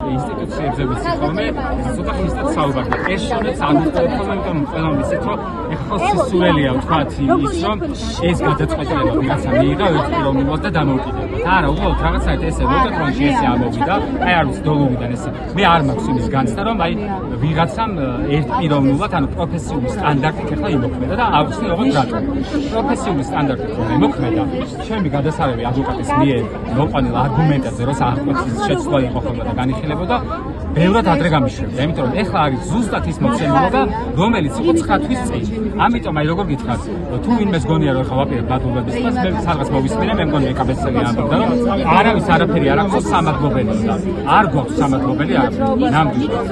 ინსტიტუციებზე ვიცი ხოლმე, ცოტა ხისტად საუბარია. ეს შორის აღნიშნული ხოლმე, იმიტომ ყველამ ვიცით, რომ ეხლა სისულელია ვთქვათ ის, რომ ეს გადაწყვეტილება ვიღაცა მიიღა ერთ პიროვნებას და დამოუკიდებლად. არა, უბრალოდ რაღაცაით ესე ლოკატრონში ესე ამოვიდა, აი არ ვიცი დოლოვიდან ესე. მე არ მაქვს იმის განცდა, რომ აი ვიღაცამ ერთ პიროვნულად, ანუ პროფესიული სტანდარტით ეხლა იმოქმედა და აუხსნი როგორც რატო. პროფესიული სტანდარტით რომ იმოქმედა, ჩემი გადასარევი ადვოკატის მიერ მოყვანილ არგუმენტებზე, როცა აღკვეცის შეცვლა იყო ხოლმე და განიხილებოდა, ბევრად ადრე გამიშრებდა, იმიტომ რომ ეხლა არის ზუსტად ის მოცემულობა, რომელიც იყო 9 თვის წინ. ამიტომ აი როგორ გითხრათ, თუ ვინმეს გონია რომ ეხლა ვაპირებ ბადლობების დღეს, მე სადღაც მოვისმინე, მე მგონია ეკაბესელი ამბობდა, რომ არავის არაფერი არ აქვს სამართლობელი და არ გვაქვს სამართლობელი არაფერი. ნამდვილად.